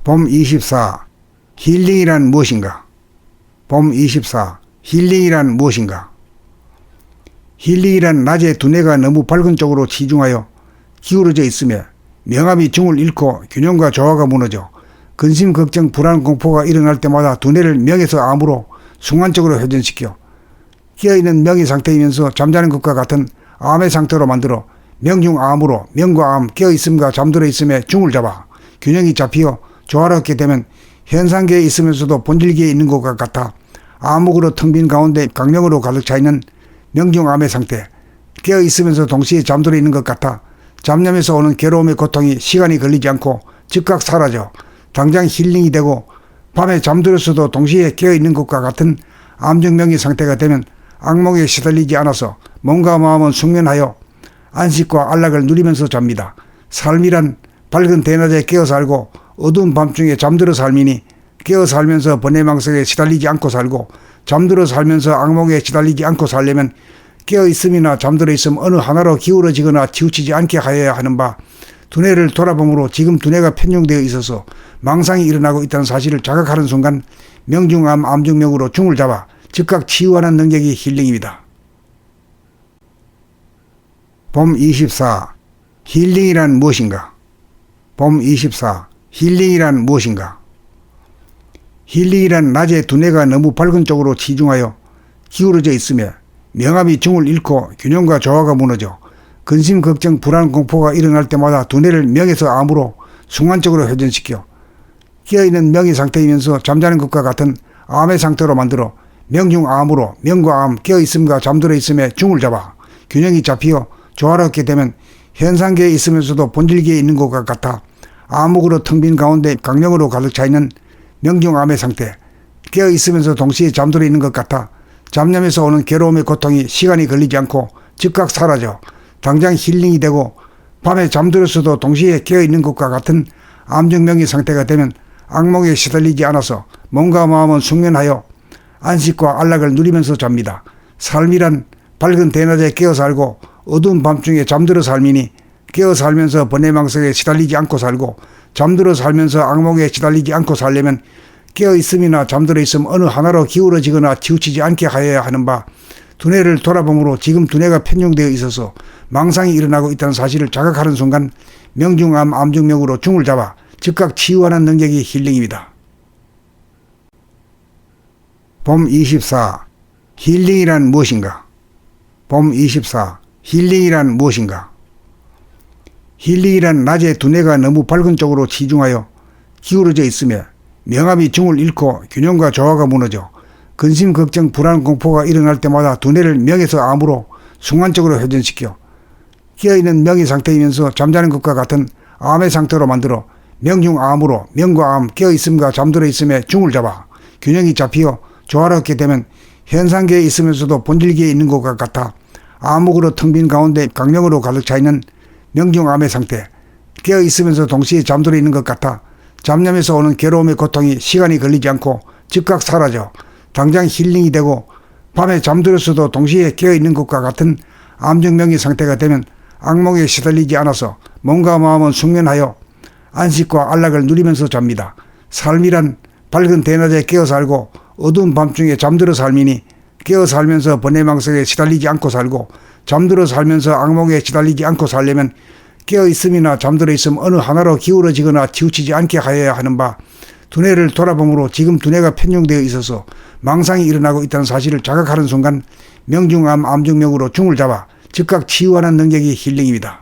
봄 24. 힐링이란 무엇인가? 봄 24. 힐링이란 무엇인가? 힐링이란 낮에 두뇌가 너무 밝은 쪽으로 치중하여 기울어져 있으며 명암이 중을 잃고 균형과 조화가 무너져 근심, 걱정, 불안, 공포가 일어날 때마다 두뇌를 명에서 암으로 순간적으로 회전시켜 깨어있는 명의 상태이면서 잠자는 것과 같은 암의 상태로 만들어 명중 암으로 명과 암, 깨어있음과 잠들어 있음에 중을 잡아 균형이 잡히어 조화롭게 되면 현상계에 있으면서도 본질계에 있는 것과 같아 암흑으로 텅 빈 가운데 강령으로 가득 차있는 명중암의 상태, 깨어있으면서 동시에 잠들어 있는 것 같아 잡념에서 오는 괴로움의 고통이 시간이 걸리지 않고 즉각 사라져 당장 힐링이 되고 밤에 잠들었어도 동시에 깨어있는 것과 같은 암중명의 상태가 되면 악몽에 시달리지 않아서 몸과 마음은 숙면하여 안식과 안락을 누리면서 잡니다. 삶이란 밝은 대낮에 깨어 살고 어두운 밤중에 잠들어 삶이니 깨어 살면서 번뇌망석에 시달리지 않고 살고 잠들어 살면서 악몽에 시달리지 않고 살려면 깨어 있음이나 잠들어 있음 어느 하나로 기울어지거나 치우치지 않게 하여야 하는 바 두뇌를 돌아봄으로 지금 두뇌가 편중되어 있어서 망상이 일어나고 있다는 사실을 자각하는 순간 명중암, 암중명으로 중을 잡아 즉각 치유하는 능력이 힐링입니다. 봄 24. 힐링이란 무엇인가? 봄 24. 힐링이란 무엇인가? 힐링이란 낮에 두뇌가 너무 밝은 쪽으로 치중하여 기울어져 있으며 명암이 중을 잃고 균형과 조화가 무너져 근심, 걱정, 불안, 공포가 일어날 때마다 두뇌를 명에서 암으로 순간적으로 회전시켜 깨어있는 명의 상태이면서 잠자는 것과 같은 암의 상태로 만들어 명중 암으로 명과 암, 깨어있음과 잠들어 있음에 중을 잡아 균형이 잡히어 조화롭게 되면 현상계에 있으면서도 본질계에 있는 것과 같아 암흑으로 텅 빈 가운데 강령으로 가득 차있는 명중암의 상태, 깨어있으면서 동시에 잠들어 있는 것 같아 잡념에서 오는 괴로움의 고통이 시간이 걸리지 않고 즉각 사라져 당장 힐링이 되고 밤에 잠들었어도 동시에 깨어있는 것과 같은 암중명의 상태가 되면 악몽에 시달리지 않아서 몸과 마음은 숙면하여 안식과 안락을 누리면서 잡니다. 삶이란 밝은 대낮에 깨어 살고 어두운 밤중에 잠들어 삶이니 깨어 살면서 번뇌망석에 시달리지 않고 살고 잠들어 살면서 악몽에 시달리지 않고 살려면 깨어 있음이나 잠들어 있음 어느 하나로 기울어지거나 치우치지 않게 하여야 하는 바 두뇌를 돌아봄으로 지금 두뇌가 편중되어 있어서 망상이 일어나고 있다는 사실을 자각하는 순간 명중암, 암중명으로 중을 잡아 즉각 치유하는 능력이 힐링입니다. 봄 24. 힐링이란 무엇인가? 봄 24. 힐링이란 무엇인가? 힐링이란 낮에 두뇌가 너무 밝은 쪽으로 치중하여 기울어져 있으며 명암이 중을 잃고 균형과 조화가 무너져 근심, 걱정, 불안, 공포가 일어날 때마다 두뇌를 명에서 암으로 순간적으로 회전시켜 깨어있는 명의 상태이면서 잠자는 것과 같은 암의 상태로 만들어 명중암으로 명과 암, 깨어있음과 잠들어 있음에 중을 잡아 균형이 잡히어 조화롭게 되면 현상계에 있으면서도 본질계에 있는 것과 같아 암흑으로 텅 빈 가운데 강령으로 가득 차있는 명중암의 상태, 깨어있으면서 동시에 잠들어 있는 것 같아 잡념에서 오는 괴로움의 고통이 시간이 걸리지 않고 즉각 사라져 당장 힐링이 되고 밤에 잠들었어도 동시에 깨어있는 것과 같은 암중명의 상태가 되면 악몽에 시달리지 않아서 몸과 마음은 숙면하여 안식과 안락을 누리면서 잡니다. 삶이란 밝은 대낮에 깨어 살고 어두운 밤중에 잠들어 삶이니 깨어 살면서 번뇌망석에 시달리지 않고 살고 잠들어 살면서 악몽에 시달리지 않고 살려면 깨어 있음이나 잠들어 있음 어느 하나로 기울어지거나 치우치지 않게 하여야 하는 바 두뇌를 돌아봄으로 지금 두뇌가 편중되어 있어서 망상이 일어나고 있다는 사실을 자각하는 순간 명중암, 암중명으로 중을 잡아 즉각 치유하는 능력이 힐링입니다.